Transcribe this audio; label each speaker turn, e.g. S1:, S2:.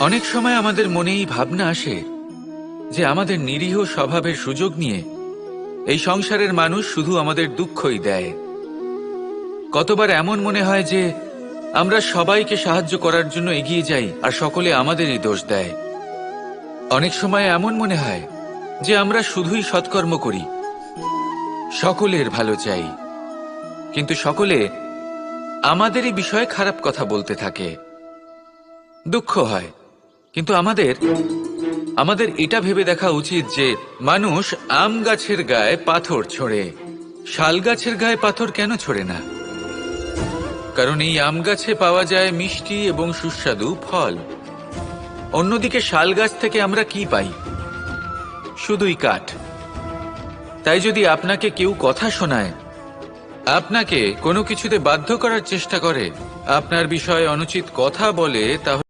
S1: অনেক সময় আমাদের মনে এই ভাবনা আসে যে আমাদের নিরীহ স্বভাবের সুযোগ নিয়ে এই সংসারের মানুষ শুধু আমাদের দুঃখই দেয়। কতবার এমন মনে হয় যে আমরা সবাইকে সাহায্য করার জন্য এগিয়ে যাই আর সকলে আমাদেরই দোষ দেয়। অনেক সময় এমন মনে হয় যে আমরা শুধুই সৎকর্ম করি, সকলের ভালো চাই, কিন্তু সকলে আমাদেরই বিষয়ে খারাপ কথা বলতে থাকে। দুঃখ হয়, কিন্তু আমাদের এটা ভেবে দেখা উচিত যে মানুষ আম গাছের গায়ে পাথর ছোড়ে, শাল গাছের গায়ে পাথর কেন ছোড়ে না? কারণ এই আম গাছে পাওয়া যায় মিষ্টি এবং সুস্বাদু ফল। অন্যদিকে শাল গাছ থেকে আমরা কি পাই? শুধুই কাঠ। তাই যদি আপনাকে কেউ কথা শোনায়, আপনাকে কোনো কিছুতে বাধ্য করার চেষ্টা করে, আপনার বিষয়ে অনুচিত কথা বলে, তাহলে